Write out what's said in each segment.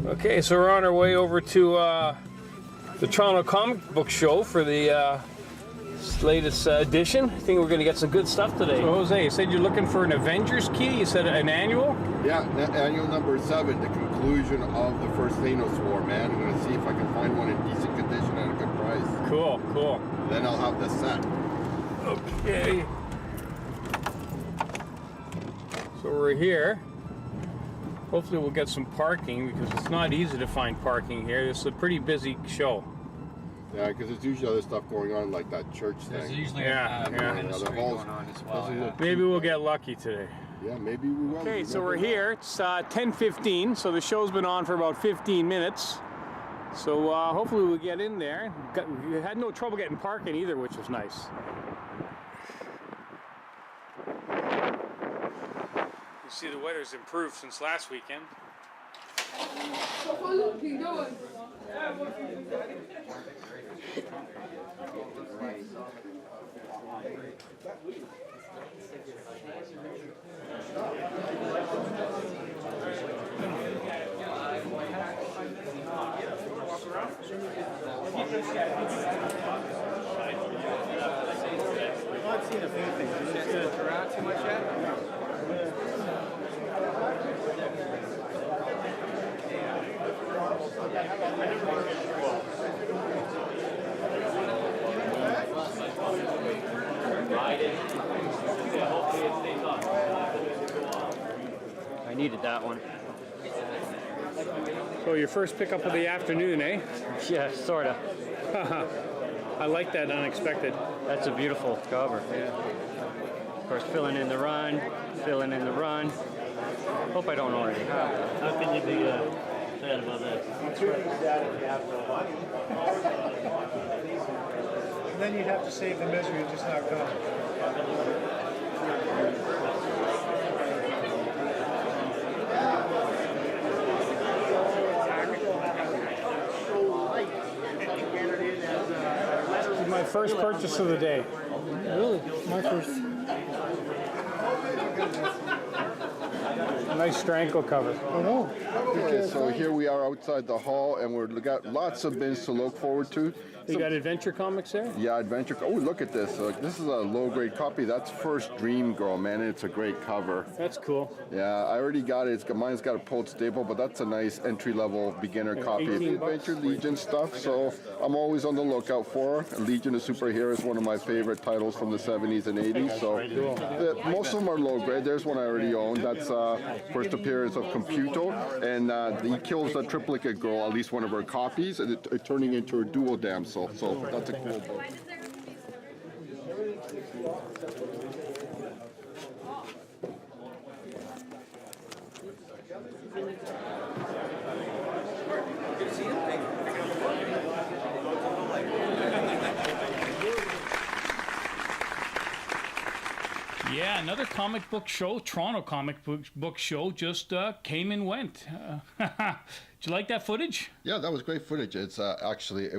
Okay, so we're on our way over to the Toronto Comic Book Show for the latest edition. I think we're going to get some good stuff today. So Jose, you said you're looking for an Avengers key. You said an annual? Yeah, annual number 7, the conclusion of the first Thanos War, man. I'm going to see if I can find one in decent condition at a good price. Cool, cool. Then I'll have the set. Okay. So we're here. Hopefully we'll get some parking because it's not easy to find parking here. This is a pretty busy show. Yeah, because there's usually other stuff going on, like that church There's thing. usually Yeah, a yeah. ministry going on as well. Yeah. Maybe we'll get lucky today. Yeah, maybe we will. Okay, You so never we're know. here. It's 10:15, so the show's been on for about 15 minutes. So hopefully we'll get in there. We had no trouble getting parking either, which was nice. You see the weather's improved since last weekend. I've seen a few things. Just to throw out too much yet? I needed that one. So your first pickup of the afternoon, eh? Yeah, sorta. I like that unexpected. That's a beautiful cover. Yeah. Of course, filling in the run, filling in the run. Hope I don't already have that. How can you be sad about that? Then you'd have to save the misery of just not going. This is my first purchase of the day. Really? My first. Nice Stranko cover. I know. Okay, so here we are outside the hall, and we've got lots of bins to look forward to. You got Adventure Comics there? Yeah, Adventure. Oh, look at this. This is a low-grade copy. That's First Dream Girl, man. And it's a great cover. That's cool. Yeah, I already got it. Mine's got a pulled staple, but that's a nice entry-level beginner copy. 18 bucks. Adventure Legion stuff, so I'm always on the lookout for her. Legion of Superheroes is one of my favorite titles from the 70s and 80s. So most of them are low-grade. There's one I already own. That's first appearance of Computo, and he kills the triplicate girl, at least one of her copies, and it turning into a dual damsel. So that's a cool book. Yeah, another comic book show, Toronto Comic Book Show, just came and went. Did you like that footage? Yeah, that was great footage. It's actually,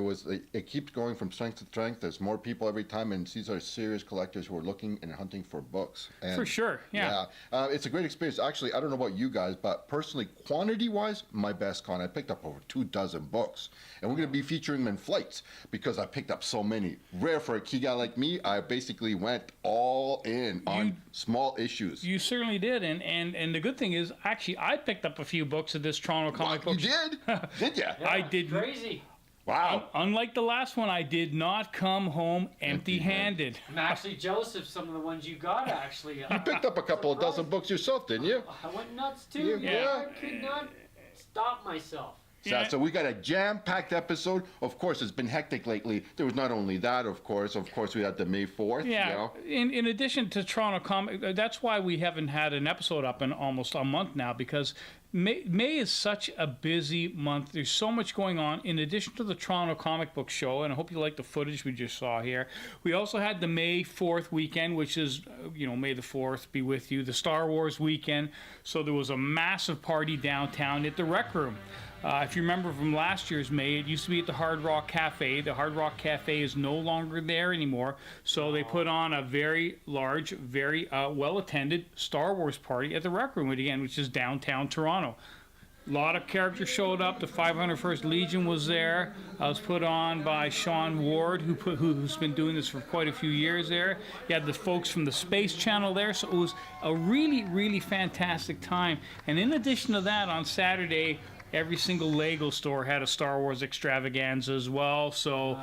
it keeps going from strength to strength. There's more people every time, and these are serious collectors who are looking and hunting for books. And For sure, yeah. It's a great experience. Actually, I don't know about you guys, but personally, quantity-wise, my best con. I picked up over 24 books, and we're going to be featuring them in flights because I picked up so many. Rare for a key guy like me, I basically went all in on small issues. You certainly did, and the good thing is, actually, I picked up a few books at this Toronto Comic Book You Show. did? Did ya? I did. Crazy. Wow. Unlike the last one, I did not come home empty-handed. I'm actually jealous of some of the ones you got, actually. You picked up a couple of dozen books yourself, didn't you? I went nuts, too. Yeah. I could not stop myself. Yeah. So we got a jam-packed episode. Of course, it's been hectic lately. There was not only that, of course we had the May 4th. Yeah. You know? In addition to Toronto Comic, that's why we haven't had an episode up in almost a month now, because May is such a busy month. There's so much going on. In addition to the Toronto Comic Book Show, and I hope you like the footage we just saw here, we also had the May 4th weekend, which is, May the 4th be with you, the Star Wars weekend. So there was a massive party downtown at the Rec Room. If you remember from last year's May, it used to be at the Hard Rock Cafe. The Hard Rock Cafe is no longer there anymore, so they put on a very large, very well-attended Star Wars party at the Rec Room again, which is downtown Toronto. A lot of characters showed up. The 501st Legion was there. I was put on by Sean Ward, who's been doing this for quite a few years there. You had the folks from the Space Channel there, so it was a really, really fantastic time. And in addition to that, on Saturday, every single Lego store had a Star Wars extravaganza as well. So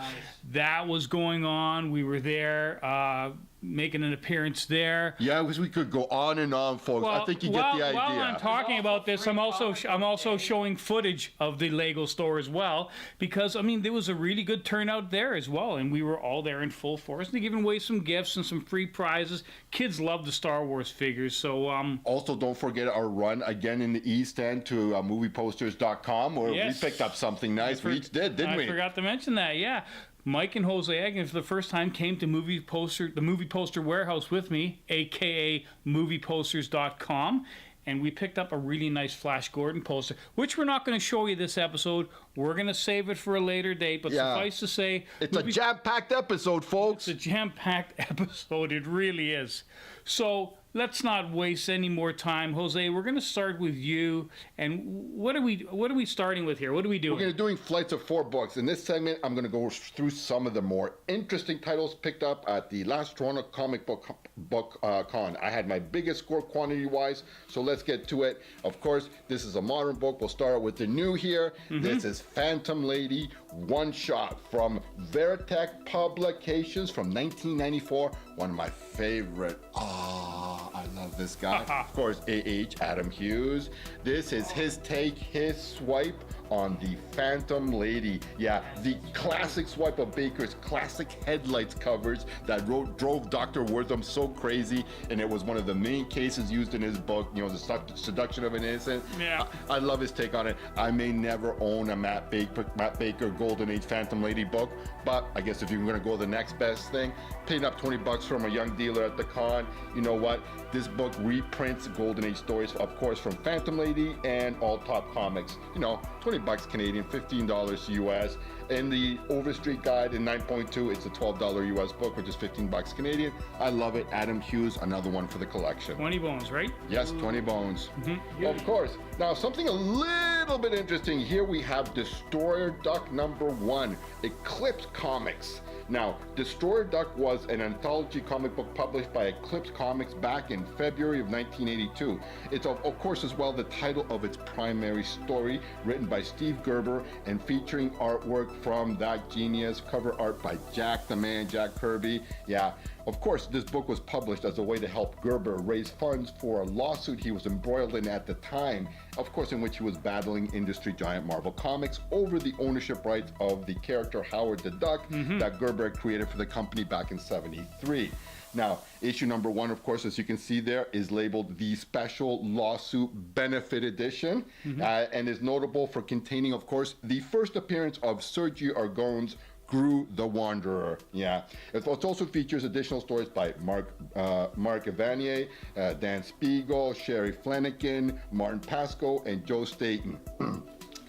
that was going on. We were there, making an appearance there. Yeah, because we could go on and on, folks. I think you get the idea. While I'm talking about this, I'm also showing footage of the Lego store as well, because I mean there was a really good turnout there as well, and we were all there in full force. They're giving away some gifts and some free prizes. Kids love the Star Wars figures, so Also, don't forget our run again in the East End to movieposters.com, where Yes. we picked up something nice. We each did, didn't we? I forgot to mention that. Yeah. Mike and Jose Agnew for the first time came to the Movie Poster Warehouse with me, aka movieposters.com, and we picked up a really nice Flash Gordon poster, which we're not going to show you this episode. We're going to save it for a later date, but Yeah. suffice to say, It's a jam-packed episode, folks. it's a jam-packed episode. It really is. So let's not waste any more time, Jose. We're going to start with you. And what are we starting with here? What are we doing? We're doing flights of 4 books. In this segment, I'm going to go through some of the more interesting titles picked up at the last Toronto Comic Book Con. I had my biggest score quantity-wise, so let's get to it. Of course, this is a modern book. We'll start with the new here. This is Phantom Lady One Shot from Veritech Publications from 1994. One of my favorite. I love this guy. Of course, A.H. Adam Hughes. This is his take, his swipe on the Phantom Lady. Yeah, the classic swipe of Baker's classic headlights covers that drove Dr. Wortham so crazy, and it was one of the main cases used in his book, you know, the seduction of an innocent. Yeah. I love his take on it. I may never own a Matt Baker Golden Age Phantom Lady book, but I guess if you're going to go the next best thing, paying up $20 from a young dealer at the con, you know what? This book reprints Golden Age stories, of course, from Phantom Lady and All Top Comics. You know, $20 Canadian, $15 US. In the Overstreet Guide in 9.2, it's a $12 US book, which is $15 Canadian. I love it. Adam Hughes, another one for the collection. 20 bones, right? Yes, 20 bones. Of course. Now, something a little bit interesting. Here we have Destroyer Duck #1, Eclipse Comics. Now, Destroyer Duck was an anthology comic book published by Eclipse Comics back in February of 1982. It's, of course, as well the title of its primary story, written by Steve Gerber and featuring artwork from that genius, cover art by Jack the Man, Jack Kirby. Yeah, of course, this book was published as a way to help Gerber raise funds for a lawsuit he was embroiled in at the time, of course, in which he was battling industry giant Marvel Comics over the ownership rights of the character Howard the Duck that Gerber had created for the company back in '73. Now, issue #1, of course, as you can see there, is labeled the Special Lawsuit Benefit Edition, and is notable for containing, of course, the first appearance of Sergio Aragon's Gru the Wanderer. Yeah. It also features additional stories by Mark Evanier, Dan Spiegel, Sherry Flanagan, Martin Pascoe, and Joe Staten.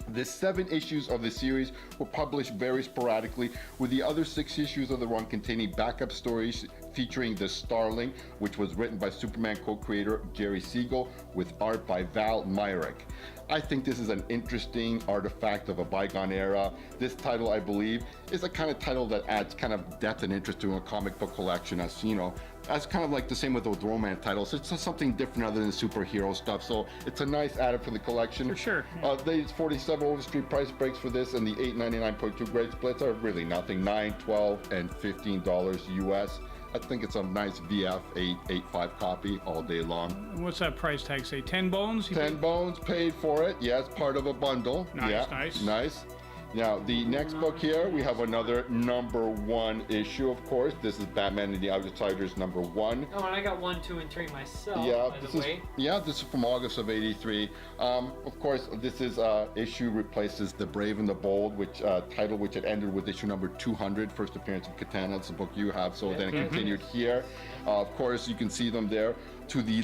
The 7 issues of the series were published very sporadically, with the other 6 issues of the run containing backup stories featuring the Starling, which was written by Superman co-creator Jerry Siegel with art by Val Myrick. I think this is an interesting artifact of a bygone era. This title, I believe, is a kind of title that adds kind of depth and interest to a comic book collection, as you know. That's kind of like the same with those romance titles. It's just something different other than superhero stuff, so it's a nice add for the collection. For sure. There's 47 Overstreet price breaks for this, and the $8.99.2 grade splits are really nothing. $9, $12, and $15 US. I think it's a nice VF 885 copy all day long. What's that price tag say? 10 bones? 10 bones paid for it. Yes, part of a bundle. Nice, yeah, nice. Nice. Now, the next book here, we have another #1 issue, of course. This is Batman and the Outsiders #1. Oh, and I got 1, 2, and 3 myself, Yeah, by this the is way. this is from August of '83. Of course, this is issue replaces The Brave and the Bold, which title which had ended with issue #200, first appearance of Katana. It's the book you have, so then it continued here. Of course, you can see them there. To the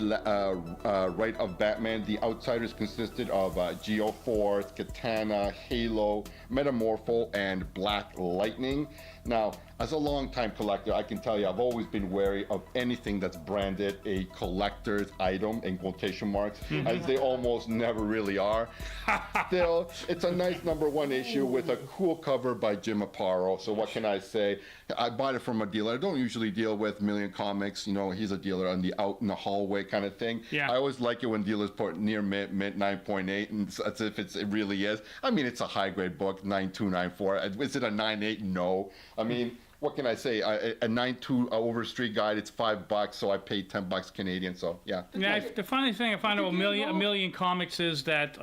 right of Batman, the Outsiders consisted of Geoforce, Katana, Halo, Metamorpho, and Black Lightning. Now, as a longtime collector, I can tell you I've always been wary of anything that's branded a collector's item in quotation marks, as they almost never really are. Still, it's a nice #1 issue with a cool cover by Jim Aparo. So what can I say? I bought it from a dealer. I don't usually deal with Million Comics. You know, he's a dealer on the out in the hallway kind of thing. Yeah. I always like it when dealers put near mint 9.8, and it's as if it really is. I mean, it's a high grade book, 9294. Is it a 9.8? No. I mean, what can I say? A 9.2 Overstreet guide, it's $5, so I paid $10 Canadian. So yeah. Yeah, the funny thing I find about a million comics is that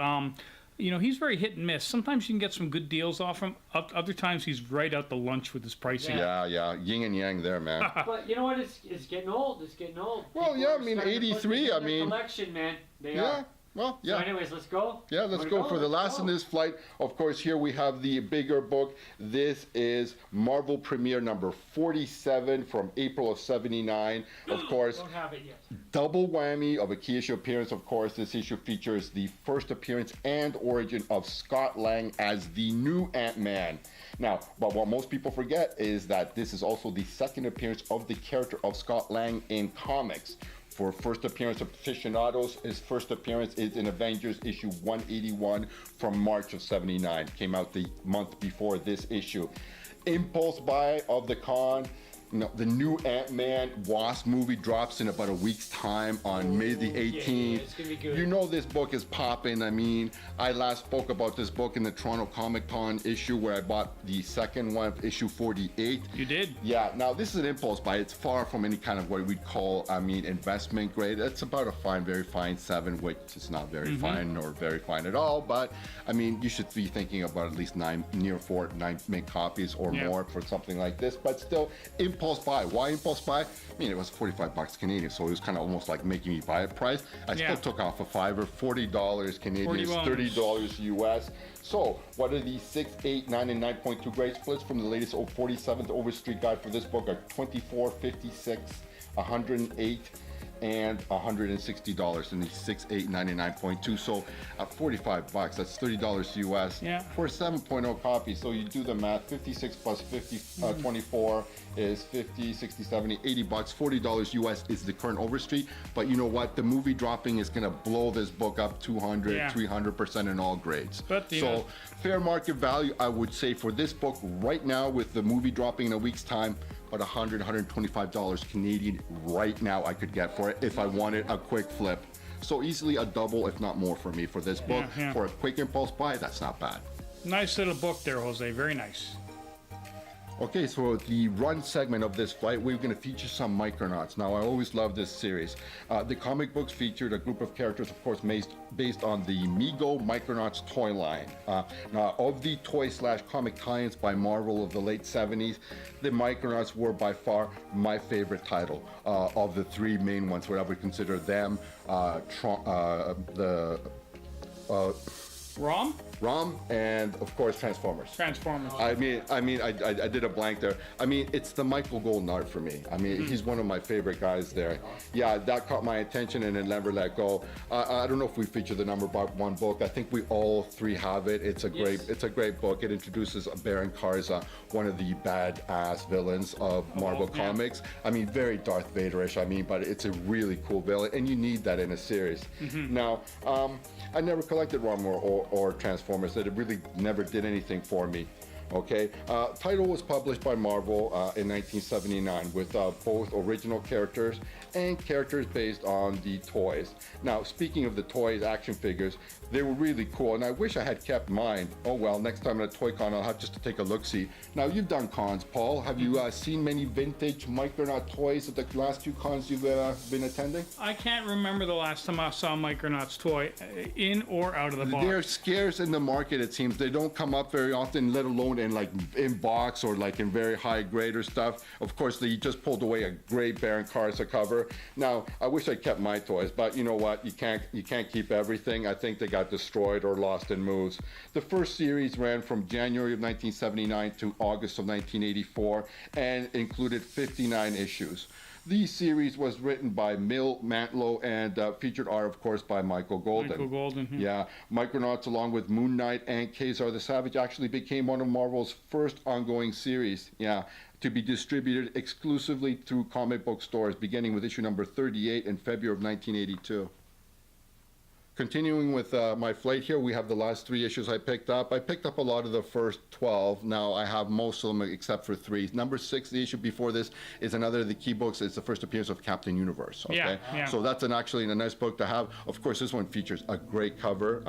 you know, he's very hit and miss. Sometimes you can get some good deals off him. Other times he's right out the lunch with his pricing. Yeah, yin and yang there, man. But you know what? It's getting old. It's getting old. Well, People yeah, are I mean, starting to put 83, this in I their mean- collection, man. They Yeah. are. Well, So yeah. anyways, let's go. Yeah, let's Wanna go for the Let's last go. in this flight. Of course, here we have the bigger book. This is Marvel Premiere number 47 from April of '79. Of course, Don't have it yet. double whammy of a key issue appearance. Of course, this issue features the first appearance and origin of Scott Lang as the new Ant-Man. Now, but what most people forget is that this is also the second appearance of the character of Scott Lang in comics. For first appearance of aficionados, his first appearance is in Avengers issue 181 from March of '79. Came out the month before this issue. Impulse buy of the con. No, the new Ant-Man Wasp movie drops in about a week's time on May the 18th. it's gonna be good. You know this book is popping. I mean, I last spoke about this book in the Toronto Comic Con issue where I bought the second one, issue 48. You did? Yeah, now this is an impulse buy. It's far from any kind of what we'd call, investment grade. It's about a fine, very fine 7, which is not very fine or very fine at all. But, I mean, you should be thinking about at least 9 mint copies or Yeah. more for something like this. But still, impulse buy. Why impulse buy? I mean, it was $45 Canadian, so it was kind of almost like making me buy a price. I Yeah. still took off a $5, $40 Canadian, is $40. $30 US. So, what are these 6, 8, 9, and 9.2 grade splits from the latest 47th Overstreet guide for this book are 24, 56, 108, and $160 in the 6, 8, 9, and 9.2. So at $45, that's $30 US Yeah. for a 7.0 copy. So you do the math, 56 plus 50, 24 is 50, 60, 70, $80. $40 US is the current Overstreet. But you know what? The movie dropping is gonna blow this book up 200, Yeah. 300% in all grades. But, you so know- fair market value, I would say for this book right now with the movie dropping in a week's time, about $125 Canadian right now I could get for it if I wanted a quick flip. So easily a double, if not more for me for this book. Yeah. For a quick impulse buy, that's not bad. Nice little book there, Jose. Very nice. Okay, so the run segment of this flight, we're going to feature some Micronauts. Now, I always love this series. The comic books featured a group of characters, of course, based on the Mego Micronauts toy line. Now, of the toy/comic tie-ins by Marvel of the late 70s, the Micronauts were by far my favorite title of the 3 main ones, what I would consider them, ROM, and of course Transformers. Transformers. I did a blank there. I mean, it's the Michael Golden art for me. I mean, he's one of my favorite guys there. Yeah, that caught my attention and it never let go. I don't know if we feature the #1 book. I think we all 3 have it. It's a great book. It introduces Baron Karza, one of the badass villains of Marvel yeah. Comics. I mean, very Darth Vader-ish. I mean, but it's a really cool villain, and you need that in a series. Now, I never collected ROM or Transformers. That it really never did anything for me. Okay, title was published by Marvel in 1979 with both original characters and characters based on the toys. Now, speaking of the toys, action figures, they were really cool, and I wish I had kept mine. Oh well, next time at a toy con, I'll have just to take a look-see. Now, you've done cons, Paul. Have you seen many vintage Micronaut toys at the last 2 cons you've been attending? I can't remember the last time I saw a Micronauts toy in or out of the box. They're scarce in the market, it seems. They don't come up very often, let alone in box or like in very high grade or stuff. Of course, they just pulled away a great Baron Karza cover. Now, I wish I kept my toys, but you know what? You can't keep everything. I think they got destroyed or lost in moves. The first series ran from January of 1979 to August of 1984 and included 59 issues. The series was written by Mill Mantlo and featured art, of course, by Michael Golden. Michael Golden. Yeah, Micronauts, along with Moon Knight and Kazar the Savage, actually became one of Marvel's first ongoing series. Yeah, to be distributed exclusively through comic book stores, beginning with issue number 38 in February of 1982. Continuing with my flight here, we have the last 3 issues I picked up. I picked up a lot of the first 12. Now I have most of them except for 3. Number 6, the issue before this, is another of the key books. It's the first appearance of Captain Universe. Okay? Yeah. So that's actually a nice book to have. Of course, this one features a great cover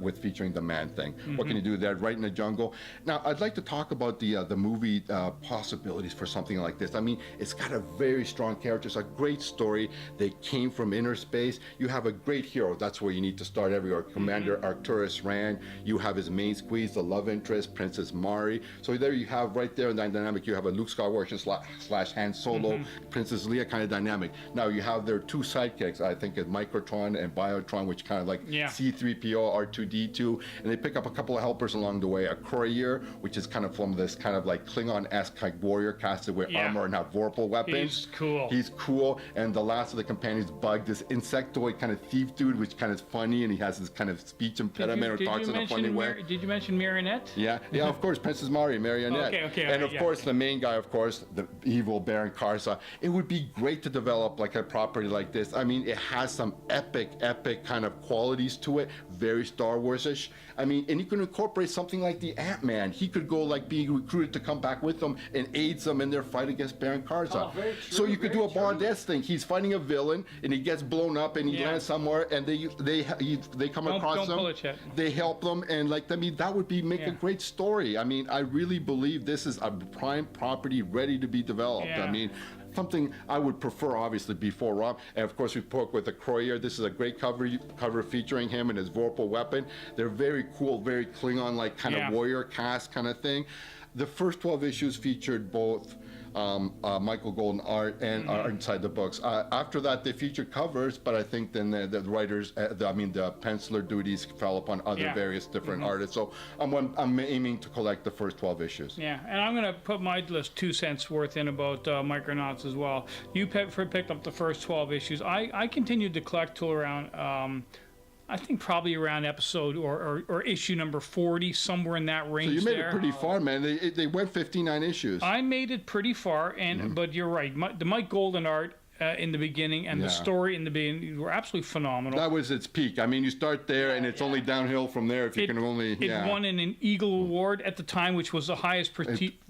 with featuring the Man-Thing. What can you do there? Right in the jungle. Now, I'd like to talk about the movie possibilities for something like this. I mean, it's got a very strong character. It's a great story. They came from inner space. You have a great hero. That's where you need to start everywhere. Commander Arcturus Rand. You have his main squeeze, the love interest, Princess Mari. So there you have right there in that dynamic. You have a Luke Skywalker slash Han Solo, Princess Leia kind of dynamic. Now you have their 2 sidekicks. I think it's Microtron and Biotron, which kind of like C-3PO, R2-D2, and they pick up a couple of helpers along the way. A Courier, which is kind of from this kind of like Klingon-esque like warrior casted with armor and have Vorpal weapons. He's cool. And the last of the companions, Bug, this insectoid kind of thief dude, which kind of funny, and he has this kind of speech impediment or talks in a funny way. Did you mention Marionette? Yeah, of course, Princess Mari, Marionette. And of course, the main guy, of course, the evil Baron Karsa. It would be great to develop like a property like this. I mean, it has some epic kind of qualities to it, very Star Wars-ish. I mean, and you can incorporate something like the Ant-Man. He could go like being recruited to come back with them and aids them in their fight against Baron Karsa. Oh, very true, so you could do a very true. Bond-esque thing. He's fighting a villain, and he gets blown up, and he lands somewhere, and they come across him. They help them, and like, I mean, that would make a great story. I mean, I really believe this is a prime property ready to be developed. I mean, something I would prefer, obviously, before Rob. And of course, we spoke with the Courier. This is a great cover featuring him and his Vorpal weapon. They're very cool, very Klingon-like kind of warrior cast kind of thing. The first 12 issues featured both Michael Golden art and art inside the books. After that, they featured covers, but I think then the writers, the penciler duties fell upon other various different artists. So I'm aiming to collect the first 12 issues. Yeah, and I'm going to put my list 2 cents worth in about Micronauts as well. You picked up the first 12 issues. I continued to collect till around I think probably around episode or issue number 40, somewhere in that range. So you made there. it pretty far, man. They went 59 issues. I made it pretty far, and but you're right. The Mike Golden art in the beginning and the story in the beginning were absolutely phenomenal. That was its peak. I mean, you start there, and it's only downhill from there if you can only. It won an Eagle Award at the time, which was the highest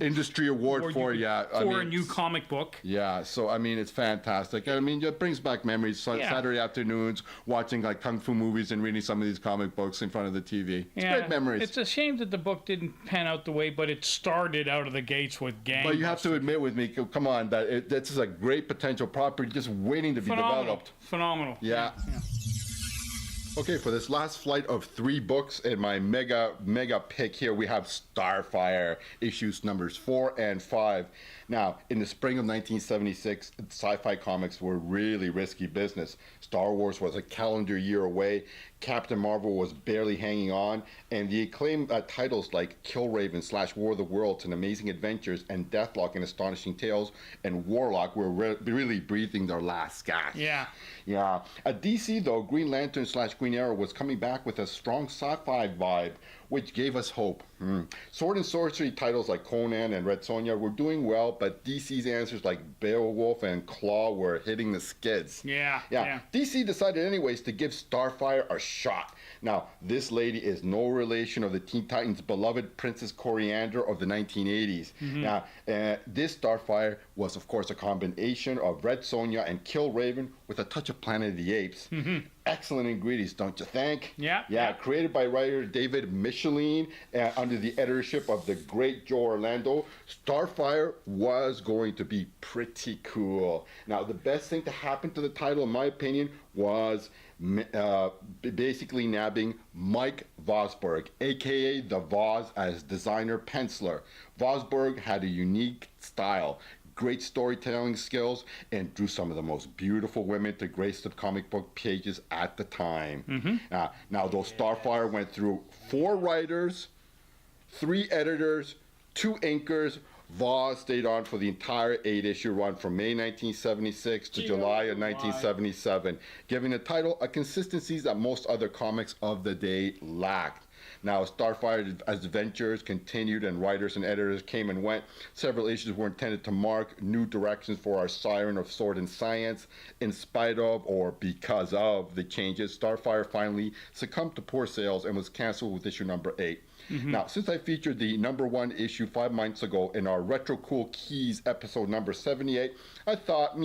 industry award for a new comic book. Yeah, so I mean, it's fantastic. I mean, it brings back memories. Saturday afternoons, watching like kung fu movies and reading some of these comic books in front of the TV. It's great memories. It's a shame that the book didn't pan out the way, but it started out of the gates with gangbusters. But you have to admit with me, come on, that this is a great potential property just waiting to be developed. Phenomenal. Yeah. Okay, for this last flight of 3 books in my mega pick here, we have Starfire, issues numbers 4 and 5. Now, in the spring of 1976, sci-fi comics were really risky business. Star Wars was a calendar year away. Captain Marvel was barely hanging on, and the acclaimed titles like Killraven / War of the Worlds and Amazing Adventures and Deathlock and Astonishing Tales and Warlock were really breathing their last gasp. Yeah. At DC, though, Green Lantern / Green Arrow was coming back with a strong sci-fi vibe, which gave us hope. Sword and sorcery titles like Conan and Red Sonja were doing well, but DC's answers like Beowulf and Claw were hitting the skids. Yeah. DC decided anyways to give Starfire a shot. Now, this lady is no relation of the Teen Titans' beloved Princess Coriander of the 1980s. Now, this Starfire was, of course, a combination of Red Sonja and Killraven with a touch of Planet of the Apes. Excellent ingredients, don't you think? Yeah. Created by writer David Michelin under the editorship of the great Joe Orlando, Starfire was going to be pretty cool. Now, the best thing to happen to the title, in my opinion, was basically nabbing Mike Vosburg, aka the Voz, as designer penciler. Vosburg had a unique style, great storytelling skills, and drew some of the most beautiful women to grace the comic book pages at the time. Now, though Starfire went through 4 writers, 3 editors, 2 inkers, Voss stayed on for the entire 8-issue run from May 1976 to July of 1977, giving the title a consistency that most other comics of the day lacked. Now, Starfire adventures continued and writers and editors came and went. Several issues were intended to mark new directions for our Siren of Sword and Science. In spite of, or because of, the changes, Starfire finally succumbed to poor sales and was canceled with issue number 8. Now, since I featured the #1 issue 5 months ago in our Retro Cool Keys episode number 78, I thought,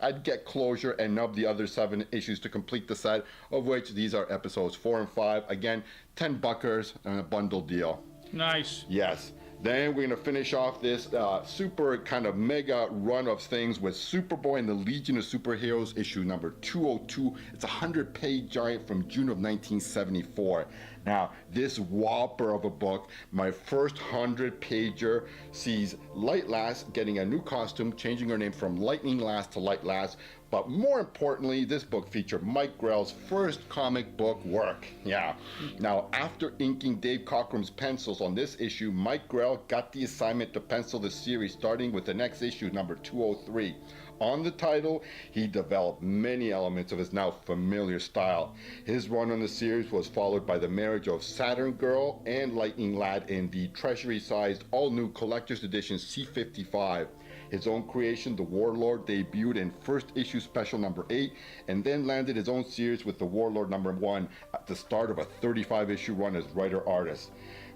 I'd get closure and nub the other 7 issues to complete the set, of which these are episodes 4 and 5. Again, $10 and a bundle deal. Nice. Yes. Then we're going to finish off this super kind of mega run of things with Superboy and the Legion of Superheroes, issue number 202. It's a 100-page giant from June of 1974. Now, this whopper of a book, my first 100-pager, sees Light Lass getting a new costume, changing her name from Lightning Lass to Light Lass. But more importantly, this book featured Mike Grell's first comic book work. Yeah. Now, after inking Dave Cockrum's pencils on this issue, Mike Grell got the assignment to pencil the series, starting with the next issue, number 203. On the title, he developed many elements of his now familiar style. His run on the series was followed by the marriage of Saturn Girl and Lightning Lad in the Treasury-sized all-new collector's edition C55. His own creation, The Warlord, debuted in first issue special number 8, and then landed his own series with The Warlord #1 at the start of a 35-issue run as writer-artist.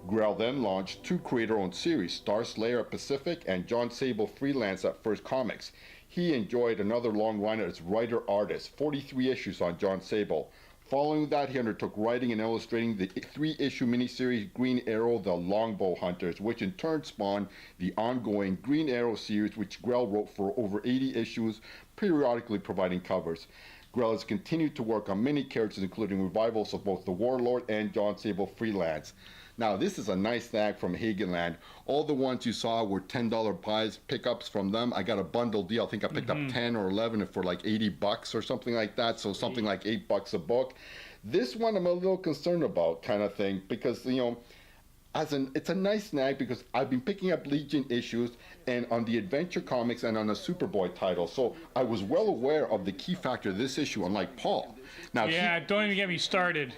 Grell then launched 2 creator-owned series, Star Slayer at Pacific and John Sable freelance at First Comics. He enjoyed another long run as writer-artist, 43 issues on John Sable. Following that, he undertook writing and illustrating the 3-issue miniseries Green Arrow, The Longbow Hunters, which in turn spawned the ongoing Green Arrow series, which Grell wrote for over 80 issues, periodically providing covers. Grell has continued to work on many characters, including revivals of both The Warlord and John Sable freelance. Now, this is a nice snag from Hagenland. All the ones you saw were $10 buys, pickups from them. I got a bundle deal. I think I picked up 10 or 11 for like $80 or something like that. So something like $8 a book. This one I'm a little concerned about, kind of thing, because, it's a nice snag because I've been picking up Legion issues and on the Adventure Comics and on the Superboy title. So I was well aware of the key factor of this issue, unlike Paul. Now, Yeah, don't even get me started.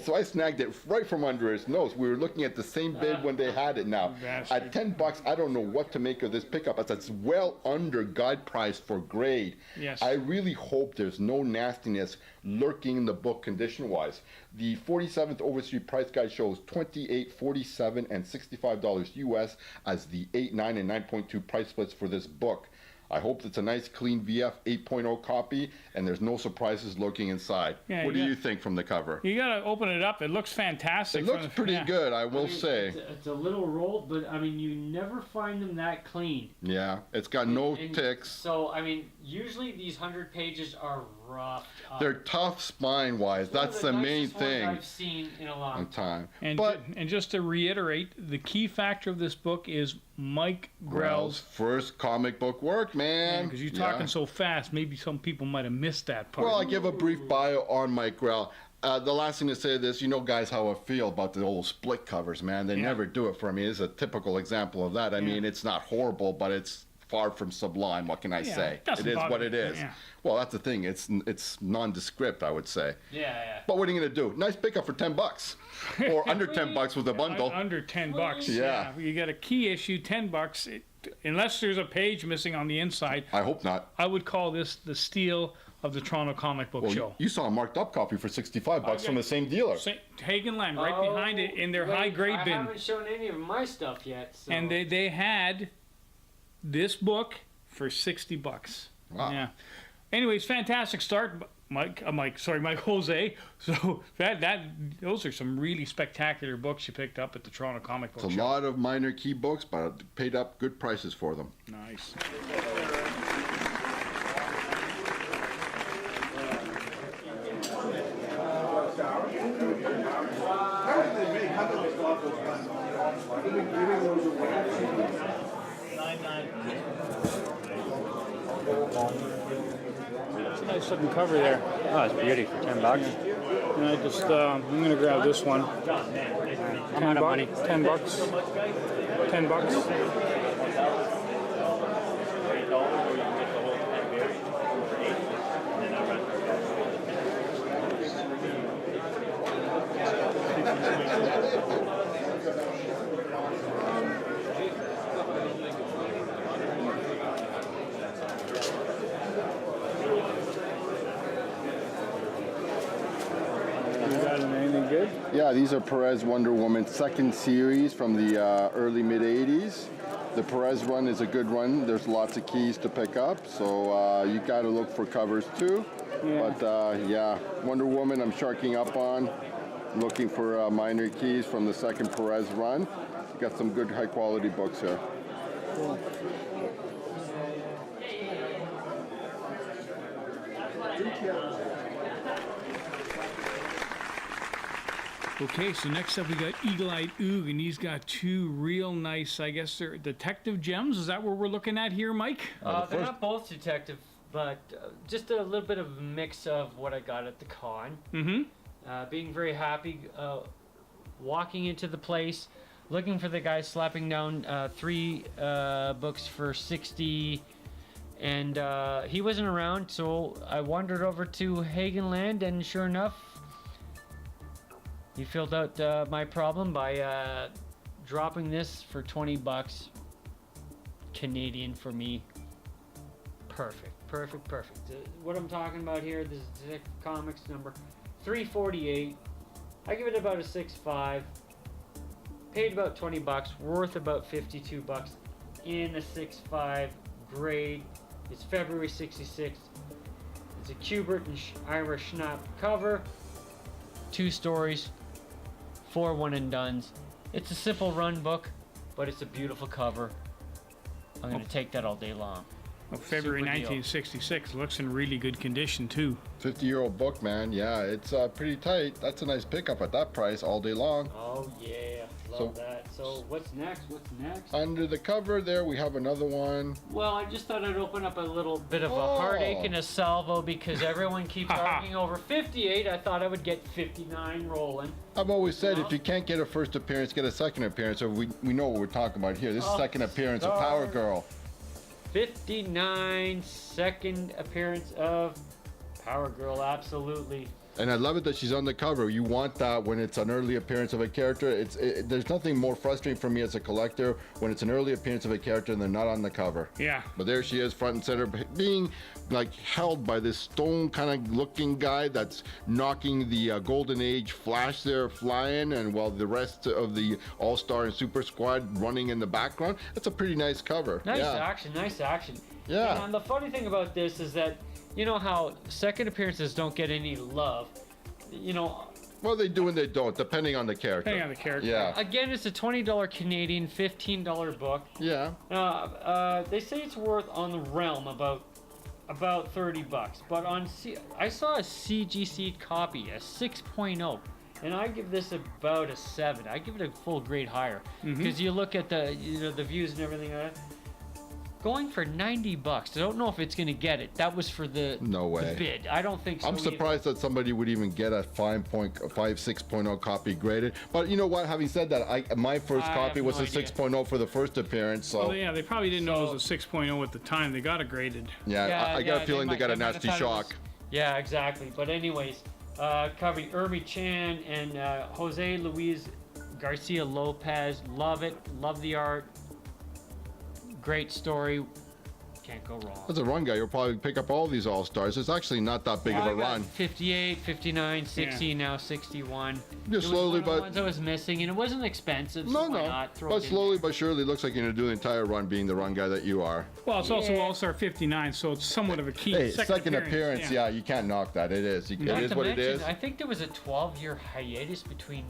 so I snagged it right from under his nose. We were looking at the same bid when they had it now. Bastard. At $10, I don't know what to make of this pickup. It's well under guide price for grade. Yes. I really hope there's no nastiness lurking in the book condition-wise. The 47th Overstreet Price Guide shows $28, $47, and $65 US as the 8, 9, and 9.2 price splits for this book. I hope it's a nice, clean VF 8.0 copy, and there's no surprises lurking inside. Yeah, What do you think from the cover? You gotta open it up. It looks fantastic. It looks pretty good, I will say. It's a little rolled, but you never find them that clean. Yeah, it's got no And ticks. So usually these 100 pages are rough. They're tough spine-wise. That's the main thing. I've seen in a long On time. And, But and just to reiterate, the key factor of this book is Mike Grell's Grell's. first comic book work, man. Because you're Yeah. talking so fast, maybe some people might have missed that part. Well, I give a brief bio on Mike Grell. The last thing to say is, guys, how I feel about the old split covers, man. They never do it for me. It's a typical example of that. I mean, it's not horrible, but it's far from sublime. What can I say? doesn't It is bother what it me. is. Yeah. Well, that's the thing. It's nondescript, I would say. Yeah. But what are you gonna do? Nice pickup for $10, or under $10 with a bundle. Under $10. Yeah. You got a key issue, $10. Unless there's a page missing on the inside, I hope not. I would call this the steal of the Toronto Comic Book Well, Show. you saw a marked up copy for $65 from the same dealer. Hagenland, right behind it in their high grade I bin. haven't shown any of my stuff yet. So. And they had this book for $60. Wow. Yeah. Anyways, fantastic start, Mike Jose. So those are some really spectacular books you picked up at the Toronto Comic Book It's a Show. lot of minor key books, but I paid up good prices for them. Nice. It's a nice looking cover there. Oh, it's beauty for $10. And I just, I'm gonna grab this one. I'm out of money. $10. $10. Anything good? Yeah, these are Perez Wonder Woman second series from the early mid 80s. The Perez run is a good run. There's lots of keys to pick up, so you got to look for covers too. Yeah. But yeah, Wonder Woman I'm sharking up on, looking for minor keys from the second Perez run. Got some good high quality books here. Cool. Okay, so next up we got Eagle-Eyed Oog, and he's got two real nice, I guess they're detective gems. Is that what we're looking at here, Mike? They're not both detective, but just a little bit of a mix of what I got at the con. Mm-hmm. Being very happy, walking into the place, looking for the guy slapping down 3 books for 60, and he wasn't around, so I wandered over to Hagenland, and sure enough, he filled out my problem by dropping this for 20 bucks Canadian for me. Perfect. What I'm talking about here, this is Detective Comics number 348. I give it about a 6.5. Paid about 20 bucks, worth about 52 bucks in a 6.5 grade. It's February 66. It's a Kubert and Ira Schnapp cover. 2 stories. 4 one and dones. It's a simple run book, but it's a beautiful cover. I'm gonna take that all day long. Well, February Super deal. 1966. Looks in really good condition too. 50-year-old book, man. Yeah, it's pretty tight. That's a nice pickup at that price all day long. Oh yeah, love that. So what's next? Under the cover there, we have another one. Well, I just thought I'd open up a little bit of a Oh. heartache and a salvo because everyone keeps arguing over 58. I thought I would get 59 rolling. I've always said if you can't get a first appearance, get a second appearance. So we know what we're talking about here. This is Oh, second appearance of Power sorry. Girl. 59 second appearance of Power Girl, absolutely. And I love it that she's on the cover. You want that when it's an early appearance of a character. There's nothing more frustrating for me as a collector when it's an early appearance of a character and they're not on the cover. Yeah. But there she is, front and center, being like held by this stone kind of looking guy that's knocking the Golden Age Flash there flying, and while the rest of the All-Star and Super Squad running in the background. That's a pretty nice cover. Nice Yeah. action. Yeah. And the funny thing about this is that, you know how second appearances don't get any love? You know, Well, they do and they don't, depending on the character. Depending on the character. Yeah. again, it's a $20 Canadian, $15 book. Yeah. They say it's worth on the realm about 30 bucks, but I saw a CGC copy, a 6.0, and I give this about a 7. I give it a full grade higher because you look at the the views and everything. Going for 90 bucks. I don't know if it's going to get it. That was for the No way. the bid. I don't think so. I'm either. surprised that somebody would even get a 6.0 copy graded. But you know what? Having said that, my first I copy have was no a idea. 6.0 for the first appearance. So Well, yeah, they probably didn't know it was a 6.0 at the time. They got it graded. yeah, I got a feeling they got a might have nasty thought it was- shock. Yeah, exactly. But anyways, covering Irby Chan and Jose Luis Garcia Lopez. Love it. Love the art. Great story. Can't go wrong. As a run guy, you'll probably pick up all these All-Stars. It's actually not that big of I a got run. 58, 59, 60, now 61. It was slowly, one of the but- ones I was missing, and it wasn't expensive. So why not throw But it in slowly but surely, it looks like you're going to do the entire run being the run guy that you are. Well, it's also Yeah. All-Star 59, so it's somewhat of a key. Hey, second appearance, yeah, you can't knock that. It is. It Not is to what it mention, is. I think there was a 12-year hiatus between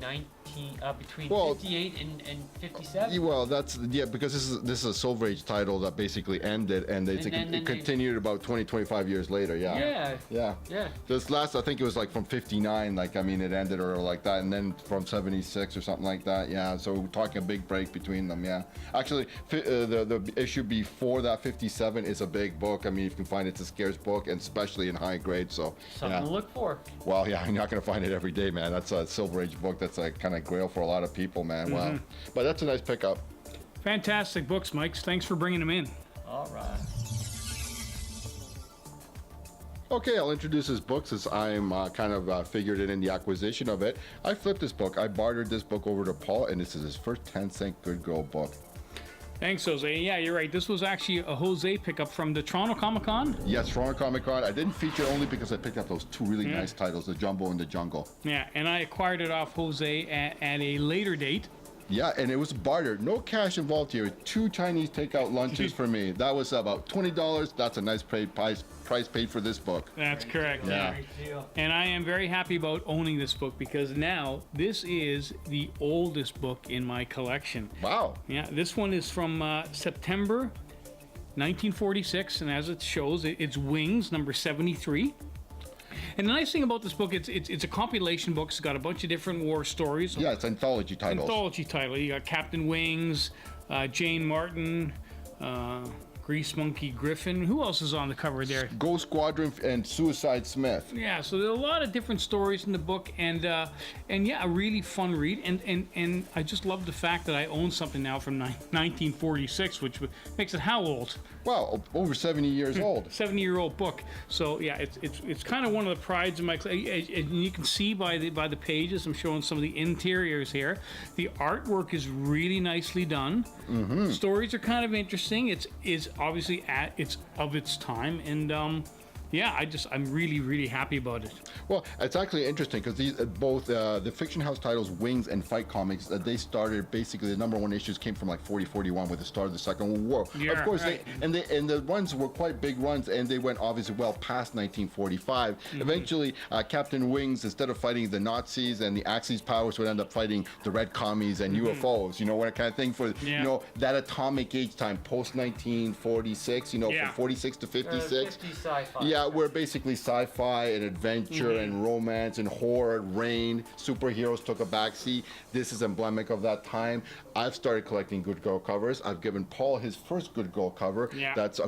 between Well, 58 and 57. Well, that's because this is a Silver Age title that basically ended, and And then it they- continued about 25 years later. Yeah. Yeah. This last, I think it was like from 59, like, I mean, it ended or like that, and then from 76 or something like that, yeah. So we're talking a big break between them, yeah. Actually, the issue before that, 57, is a big book. I mean, if you can find it, it's a scarce book, and especially in high grade, so, Something yeah. to look for. Well, yeah, you're not going to find it every day, man. That's a Silver Age book that's a kind of grail for a lot of people, man. Wow. But that's a nice pickup. Fantastic books, Mike. Thanks for bringing them in. All right. Okay, I'll introduce his books as I'm kind of figured it in the acquisition of it. I flipped this book. I bartered this book over to Paul, and this is his first 10-cent Good Girl book. Thanks, Jose. Yeah, you're right. This was actually a Jose pickup from the Toronto Comic Con. Yes, Toronto Comic Con. I didn't feature only because I picked up those two really nice titles, the Jumbo and the Jungle. Yeah, and I acquired it off Jose at a later date. Yeah, and it was bartered. No cash involved here. 2 Chinese takeout lunches for me. That was about $20. That's a nice price paid for this book. That's correct. Yeah. Great deal. And I am very happy about owning this book because now this is the oldest book in my collection. Wow. Yeah, this one is from September 1946, and as it shows, it's Wings, number 73. And the nice thing about this book, it's a compilation book. It's got a bunch of different war stories. Yeah, it's anthology titles. Anthology title. You got Captain Wings, Jane Martin, Grease Monkey Griffin. Who else is on the cover there? Ghost Squadron and Suicide Smith. Yeah, so there are a lot of different stories in the book, and yeah, a really fun read. And I just love the fact that I own something now from 1946, which makes it how old? Wow, over 70 years old. 70-year-old book. So yeah, it's kind of one of the prides of my. And you can see by the pages. I'm showing some of the interiors here. The artwork is really nicely done. Stories are kind of interesting. It's obviously it's of its time, and yeah, I'm really happy about it. Well, it's actually interesting because these both the Fiction House titles, Wings and Fight Comics, they started basically the number 1 issues came from like 41 with the start of the Second World War. Yeah, of course, right. and the runs were quite big runs, and they went obviously well past 1945. Eventually, Captain Wings, instead of fighting the Nazis and the Axis powers, would end up fighting the Red Commies and UFOs. You know, what kind of thing for Yeah. you know that atomic age time post 1946. You know, Yeah. from 46 to 56. 50 sci-fi. Yeah, we're basically sci-fi and adventure and romance and horror, rain, superheroes took a backseat. This is emblematic of that time. I've started collecting Good Girl covers. I've given Paul his first Good Girl cover. Yeah. That's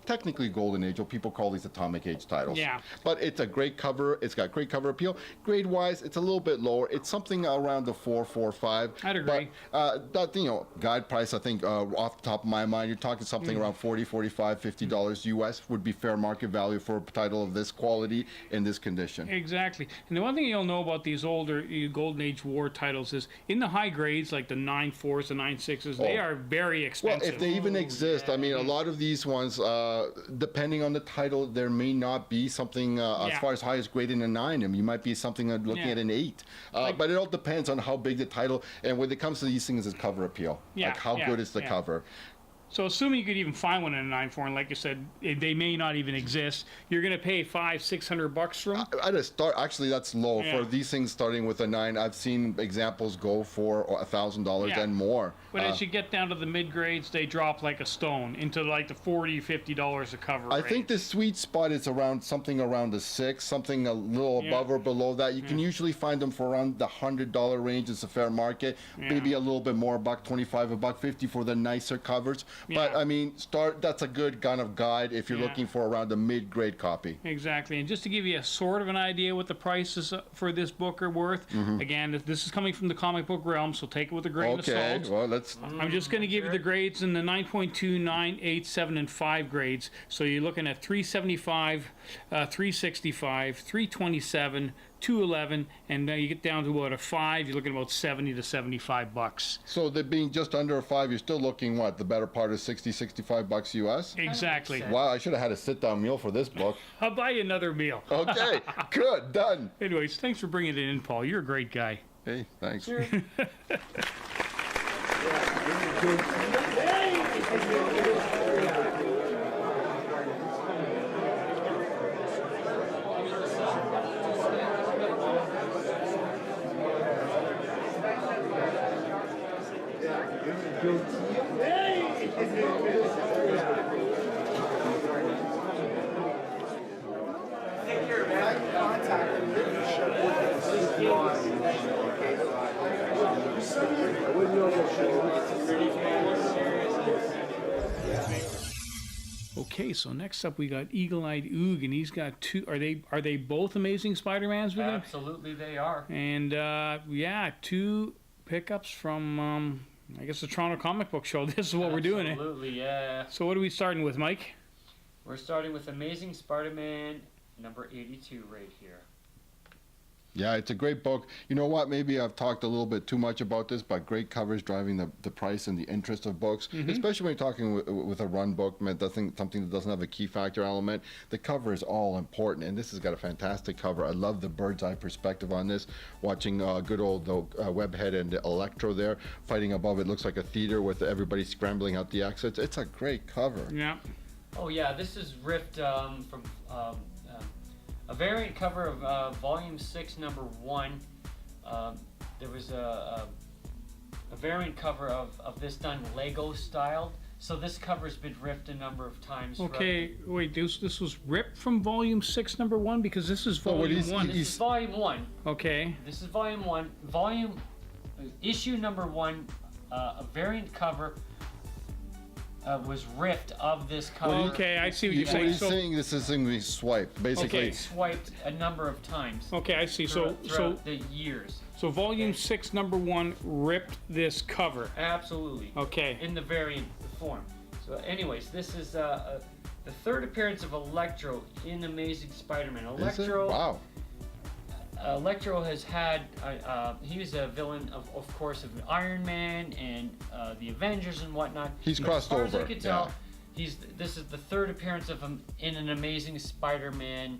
technically Golden Age, or people call these Atomic Age titles. Yeah. But it's a great cover. It's got great cover appeal. Grade-wise, it's a little bit lower. It's something around the 4.45. I'd agree. But that, you know, guide price, I think, off the top of my mind, you're talking something around $40, $45, $50 US would be fair market value for a title of this quality in this condition. Exactly. And the one thing you'll know about these older Golden Age War titles is in the high grades, like the 9.4s, the 9.6s, they are very Well, expensive. if they even exist, I mean, a lot of these ones, depending on the title, there may not be something as Yeah. far as high as grading a 9. I mean, you might be something looking Yeah. at an 8. But it all depends on how big the title, and when it comes to these things, it's cover appeal. Yeah, Like, how yeah, good is the yeah. cover? So assuming you could even find one in a 9.4, and like you said, they may not even exist, you're going to pay $500-600 for them. At a start, actually, that's low. Yeah. For these things starting with a 9, I've seen examples go for $1,000 Yeah. and more. But as you get down to the mid grades, they drop like a stone into like the $40-50 a cover. I range. think the sweet spot is around something around the 6, something a little Yeah. above or below that. You can usually find them for around the $100 range. It's a fair market. Maybe a little bit more, $1.25, $1.50 for the nicer covers. But Yeah. I mean, that's a good kind of guide if you're Yeah. looking for around the mid-grade copy. Exactly, and just to give you a sort of an idea what the prices for this book are worth, again, this is coming from the comic book realm, so take it with a grain Okay, of salt. well, let's. I'm just going to give you the grades in the 9.2, 9, 8, 7, and 5 grades. So you're looking at 375, 365, 327, 211, and then you get down to about a 5. You're looking at about $70 to $75. So they're being just under a 5. You're still looking what? The better part of $60-65 US. Exactly. Wow, I should have had a sit-down meal for this book. I'll buy you another meal. Okay, good, done. Anyways, thanks for bringing it in, Paul. You're a great guy. Hey, thanks. Okay, so next up we got Eagle-Eyed Oog, and he's got two. Are they both Amazing Spider-Mans with him? Absolutely, they are. And yeah, 2 pickups from I guess the Toronto Comic Book Show. This is what we're doing. Absolutely, yeah. So what are we starting with, Mike? We're starting with Amazing Spider-Man number 82 right here. Yeah, it's a great book. You know what? Maybe I've talked a little bit too much about this, but great covers driving the price and the interest of books, especially when you're talking with a run book, something that doesn't have a key factor element. The cover is all important, and this has got a fantastic cover. I love the bird's eye perspective on this. Watching good old Webhead and Electro there fighting above it looks like a theater with everybody scrambling out the exits. It's a great cover. Yeah. Oh yeah, this is ripped from a variant cover of Volume 6, Number 1. There was a variant cover of this done Lego styled. So this cover's been ripped a number of times. Okay, wait, this was ripped from Volume 6, Number 1? Because this is Volume 1. This is Volume 1. Okay. This is Volume 1. Issue Number 1, a variant cover was ripped of this cover. Okay, I see what you're What saying. he's saying, this is thing we swiped, basically. Okay. Swiped a number of times. Okay, I see. So Throughout the years. so Volume 6, Number 1 ripped this cover. Absolutely. Okay. In the variant form. So, anyways, this is the third appearance of Electro in Amazing Spider-Man. Is it? Electro. Wow. Electro has had. He was a villain, of course, of Iron Man and the Avengers and whatnot. He's But crossed as far As I over, could yeah. tell, this is the third appearance of him in an Amazing Spider-Man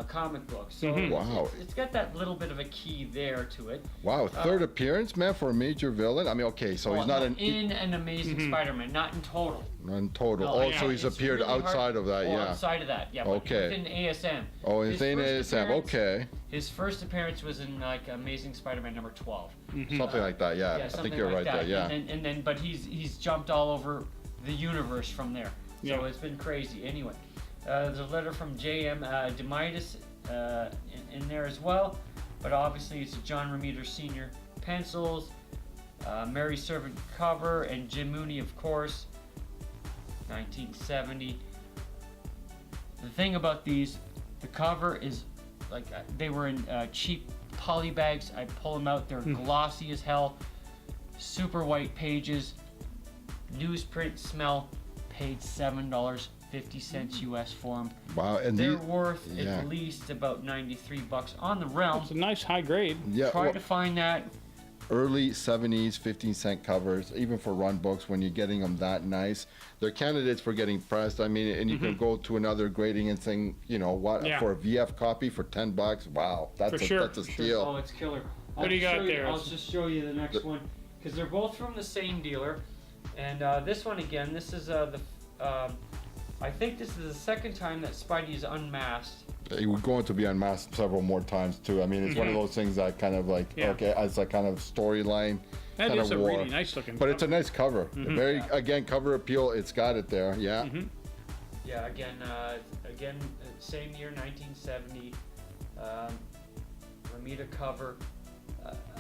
comic book. So Wow. it's got that little bit of a key there to it. Wow, third appearance, man, for a major villain. I mean, okay, so he's not in an Amazing Spider-Man, not in total. in total. No, Oh, yeah, so he's it's appeared really hard- outside of that, yeah. Outside of that, yeah. But Okay. within ASM. Oh, His he's in first ASM. appearance- Okay, His first appearance was in like Amazing Spider-Man number 12. something like that. Yeah, I something think you're like right that. there. Yeah. And then, but he's jumped all over the universe from there. So Yeah. it's been crazy. Anyway, there's a letter from J.M. Demitis in there as well. But obviously, it's John Romita Sr. pencils, Mary Servant cover, and Jim Mooney, of course. 1970. The thing about these, the cover is like they were in cheap poly bags. I pull them out, they're glossy as hell, super white pages, newsprint smell. Paid $7.50 US for them. Wow, and They're these, worth yeah. at least about $93 on the realm. It's a nice high grade. yeah, Try well, to find that. early 70s 15-cent covers, even for run books, when you're getting them that nice, they're candidates for getting pressed. I mean, and you can go to another grading and saying, you know what, Yeah. for a VF copy for $10, wow, that's For sure, that's a for steal. Oh, it's killer. What do you got there? I'll just show you the next one because they're both from the same dealer. And this one again, this is I think this is the second time that Spidey's unmasked. We're going to be unmasked several more times too. I mean, it's one of those things that kind of like, Yeah. okay, it's a kind of storyline. That kind is of a war. really nice looking But it's a cover. nice cover. Very, again, cover appeal. It's got it there. Yeah. Yeah, again, same year, 1970. Ramita cover.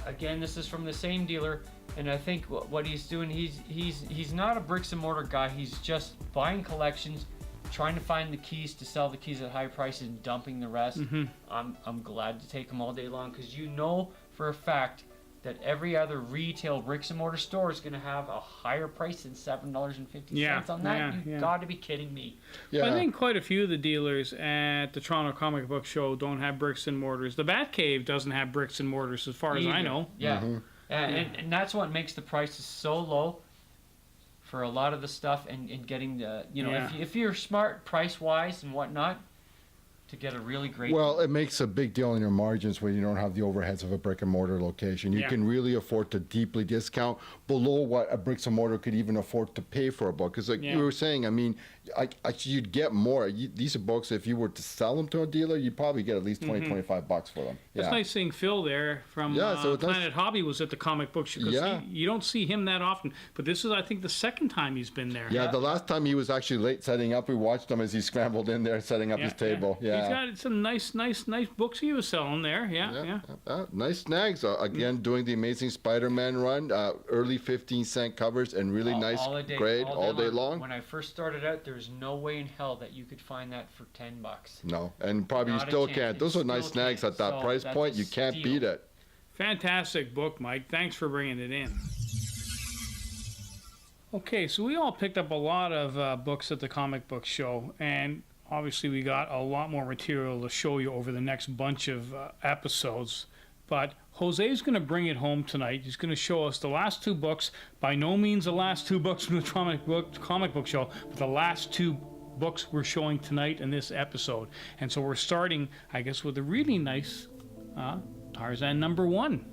Again, this is from the same dealer, and I think what he's doing, he's not a bricks and mortar guy. He's just buying collections, trying to find the keys to sell the keys at high prices and dumping the rest. I'm glad to take them all day long because you know for a fact that every other retail bricks and mortar store is going to have a higher price than $7.50 Yeah, on that. yeah, You yeah. got to be kidding me. Yeah. I think quite a few of the dealers at the Toronto Comic Book Show don't have bricks and mortars. The Batcave doesn't have bricks and mortars, as far as I Either. know. Yeah. And that's what makes the prices so low for a lot of the stuff and getting the, you know, Yeah. if you're smart price wise and whatnot, to get a really great. Well, it makes a big deal in your margins when you don't have the overheads of a brick and mortar location. You Yeah. can really afford to deeply discount below what a bricks and mortar could even afford to pay for a book. Because like Yeah. you were saying, I mean, you'd get more. These are books, if you were to sell them to a dealer, you'd probably get at least 20, $25 for them. It's Yeah. nice seeing Phil there from Yeah, so it's nice- Planet Hobby was at the comic book show. 'Cause Yeah. you don't see him that often, but this is, I think, the second time he's been there. Yeah, the last time he was actually late setting up, we watched him as he scrambled in there setting up his table. Yeah. He's got some nice books he was selling there. Yeah. Nice snags. Again, doing the Amazing Spider-Man run, early 15-cent covers and really nice grade all day long. When I first started out, there was no way in hell that you could find that for $10. No, and probably you Not a still chance. can't. You Those are still nice snags can't. at that So price that's point. a You can't steal. beat it. Fantastic book, Mike. Thanks for bringing it in. Okay, so we all picked up a lot of books at the comic book show, and obviously we got a lot more material to show you over the next bunch of episodes, but Jose's going to bring it home tonight. He's going to show us the last two books. By no means the last two books from the comic book show, but the last two books we're showing tonight in this episode. And so we're starting, I guess, with a really nice Tarzan #1.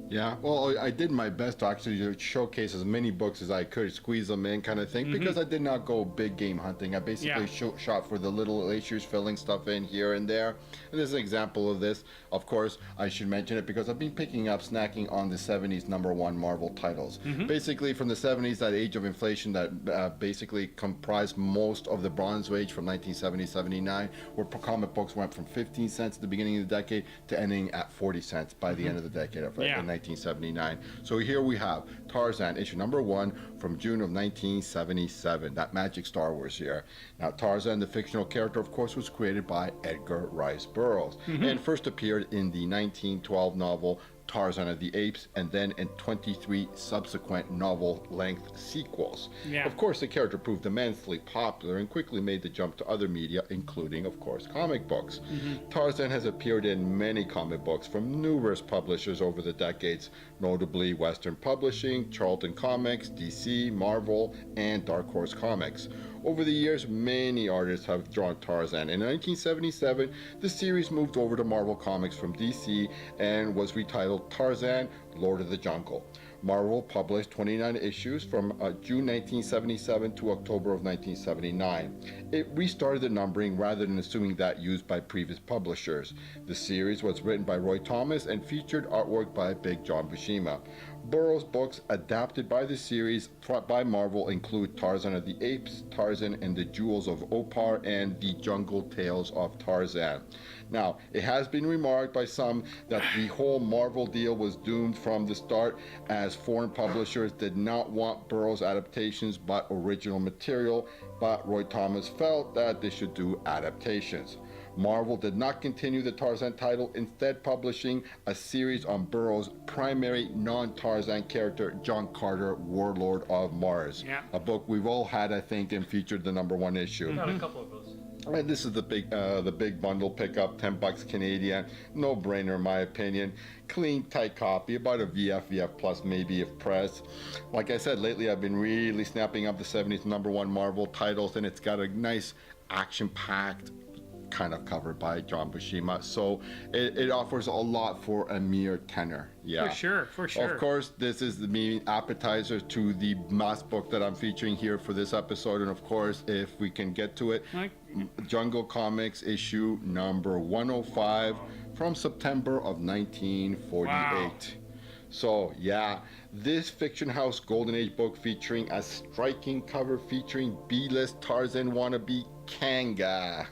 Yeah, well, I did my best to actually showcase as many books as I could, squeeze them in kind of thing, because I did not go big game hunting. I basically shot for the little issues, filling stuff in here and there. And this is an example of this. Of course, I should mention it because I've been picking up, snacking on the 70s #1 Marvel titles. Basically, from the 70s, that age of inflation that basically comprised most of the Bronze Age from 1970-79, where comic books went from 15 cents at the beginning of the decade to ending at 40 cents by the end of the decade of 1979. So here we have Tarzan, issue #1 from June of 1977, that magic Star Wars year. Now, Tarzan, the fictional character, of course, was created by Edgar Rice Burroughs and first appeared in the 1912 novel Tarzan of the Apes, and then in 23 subsequent novel-length sequels. Of course, the character proved immensely popular and quickly made the jump to other media, including, of course, comic books. Tarzan has appeared in many comic books from numerous publishers over the decades, notably Western Publishing, Charlton Comics, DC, Marvel, and Dark Horse Comics. Over the years, many artists have drawn Tarzan. In 1977, the series moved over to Marvel Comics from DC and was retitled Tarzan, Lord of the Jungle. Marvel published 29 issues from June 1977 to October of 1979. It restarted the numbering rather than assuming that used by previous publishers. The series was written by Roy Thomas and featured artwork by Big John Buscema. Burroughs' books adapted by the series by Marvel include Tarzan of the Apes, Tarzan and the Jewels of Opar, and The Jungle Tales of Tarzan. Now, it has been remarked by some that the whole Marvel deal was doomed from the start, as foreign publishers did not want Burroughs adaptations but original material, but Roy Thomas felt that they should do adaptations. Marvel did not continue the Tarzan title, instead publishing a series on Burroughs' primary non-Tarzan character, John Carter, Warlord of Mars. A book we've all had, I think, and featured the #1 issue. Got a couple of those. And this is the big bundle pickup, $10 Canadian, no brainer in my opinion. Clean, tight copy, about a VF plus maybe if pressed. Like I said, lately I've been really snapping up the 70s #1 Marvel titles, and it's got a nice action-packed kind of covered by John Buscema, so it offers a lot for a mere tenner. For sure. Of course, this is the main appetizer to the mass book that I'm featuring here for this episode, and of course, if we can get to it, Jungle Comics issue #105 from September of 1948. So yeah, this Fiction House Golden Age book featuring a striking cover featuring B-list Tarzan wannabe Kanga.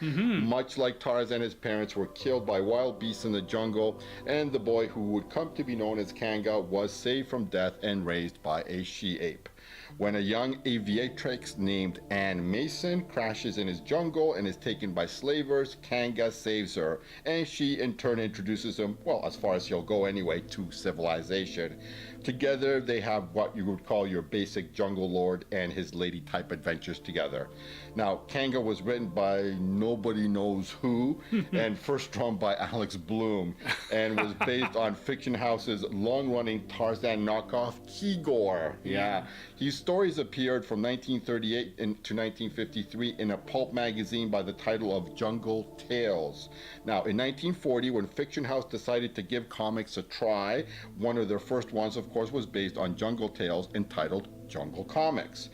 Much like Tarzan, his parents were killed by wild beasts in the jungle, and the boy who would come to be known as Kanga was saved from death and raised by a she-ape. When a young aviatrix named Anne Mason crashes in his jungle and is taken by slavers, Kanga saves her, and she in turn introduces him, well, as far as he'll go anyway, to civilization. Together, they have what you would call your basic jungle lord and his lady type adventures together. Now, Kanga was written by nobody knows who and first drawn by Alex Bloom, and was based on Fiction House's long-running Tarzan knockoff, Kigor. His stories appeared from 1938 to 1953 in a pulp magazine by the title of Jungle Tales. Now, in 1940, when Fiction House decided to give comics a try, one of their first ones, of course, was based on Jungle Tales, entitled Jungle Comics.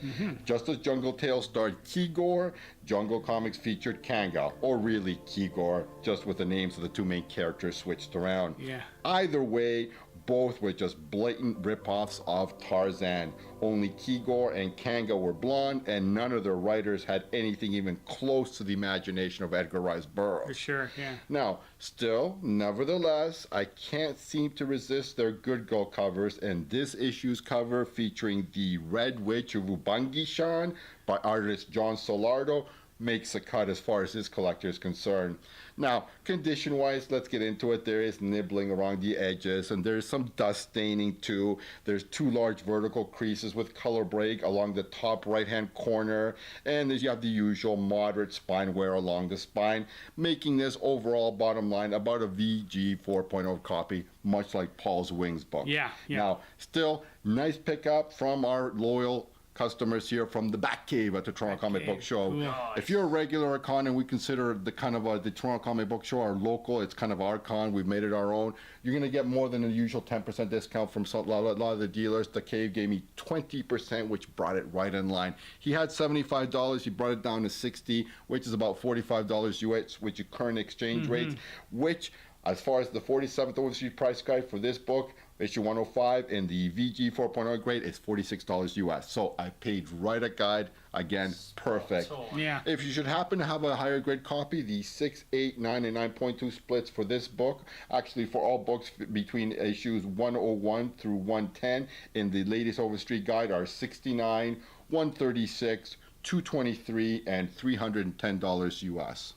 Just as Jungle Tales starred Kigor, Jungle Comics featured Kanga, or really Kigor, just with the names of the two main characters switched around. Either way, both were just blatant rip-offs of Tarzan. Only Kigor and Kanga were blonde, and none of their writers had anything even close to the imagination of Edgar Rice Burroughs. For sure, Now, still, nevertheless, I can't seem to resist their good girl covers, and this issue's cover featuring the Red Witch of Ubangi-shan by artist John Solardo makes a cut as far as this collector is concerned. Now, condition-wise, let's get into it. There is nibbling around the edges, and there's some dust staining too. There's 2 large vertical creases with color break along the top right-hand corner, and you have the usual moderate spine wear along the spine, making this overall bottom line about a VG 4.0 copy, much like Paul's Wings book. Yeah. Now, still, nice pickup from our loyal customers here from the Bat Cave at the Toronto Comic Book Show. Nice. If you're a regular con, and we consider the kind of the Toronto Comic Book Show our local, it's kind of our con, we've made it our own, you're going to get more than the usual 10% discount from a lot of the dealers. The Cave gave me 20%, which brought it right in line. He had $75, he brought it down to $60, which is about $45 US, which your current exchange rates, which, as far as the 47th overseas price guide for this book, issue 105 in the VG 4.0 grade, is $46 US. So I paid right at guide. Again, perfect. Yeah. If you should happen to have a higher grade copy, the 6, 8, 9, and 9.2 splits for this book, actually for all books between issues 101 through 110 in the latest Overstreet guide, are $69, $136, $223, and $310 US.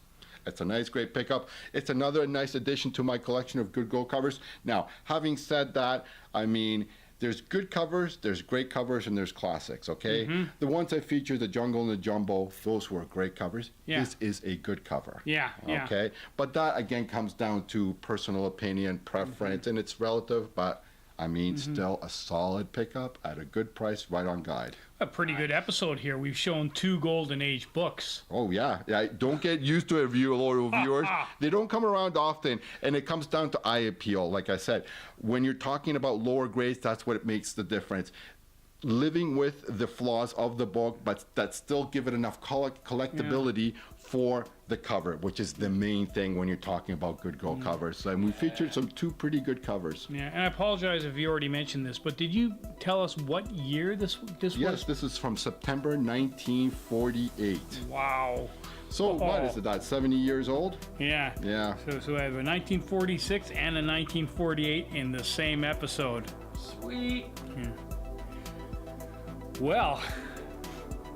It's a nice, great pickup. It's another nice addition to my collection of Good Gold covers. Now, having said that, I mean, there's good covers, there's great covers, and there's classics, okay? The ones I featured, the Jungle and the Jumbo, those were great covers. Yeah. This is a good cover. Yeah. Okay? But that, again, comes down to personal opinion, preference, and it's relative, but I mean, still a solid pickup at a good price, right on guide. A pretty good episode here. We've shown 2 Golden Age books. Oh, yeah. Don't get used to it, loyal viewers. They don't come around often, and it comes down to eye appeal. Like I said, when you're talking about lower grades, that's what it makes the difference. Living with the flaws of the book, but that still give it enough collectability for the cover, which is the main thing when you're talking about Good Gold covers. And we featured some 2 pretty good covers. Yeah, and I apologize if you already mentioned this, but did you tell us what year this Yes, was? this is from September 1948. Wow. So what is it, that 70 years old? Yeah. Yeah. So I have a 1946 and a 1948 in the same episode. Sweet. Well,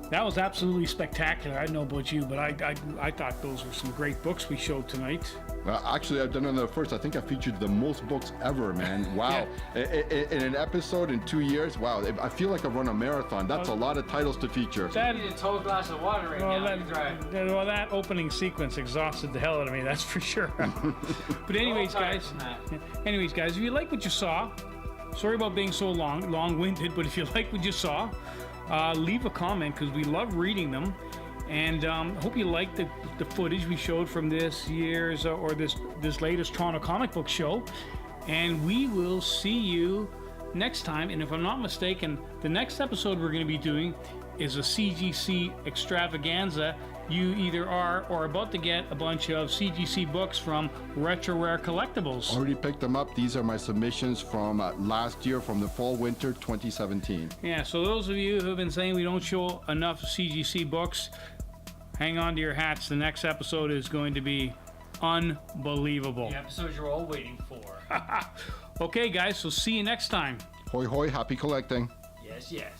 that was absolutely spectacular. I don't know about you, but I thought those were some great books we showed tonight. Actually, I've done another first. I think I featured the most books ever, man. Wow. In an episode in 2 years, wow. I feel like I've run a marathon. That's a lot of titles to feature. That, I need a tall glass of water right now. You're dry. that opening sequence exhausted the hell out of me, that's for sure. But anyways, guys, if you like what you saw, sorry about being so long-winded, but if you like what you saw, leave a comment, because we love reading them. And hope you liked the footage we showed from this year's or this latest Toronto Comic Book Show. And we will see you next time. And if I'm not mistaken, the next episode we're going to be doing is a CGC extravaganza. You either are or about to get a bunch of CGC books from Retro Rare Collectibles. Already picked them up. These are my submissions from last year, from the fall-winter 2017. Yeah, so those of you who have been saying we don't show enough CGC books, hang on to your hats. The next episode is going to be unbelievable. The episode you're all waiting for. Okay, guys, so see you next time. Hoi hoi, happy collecting. Yes, yes.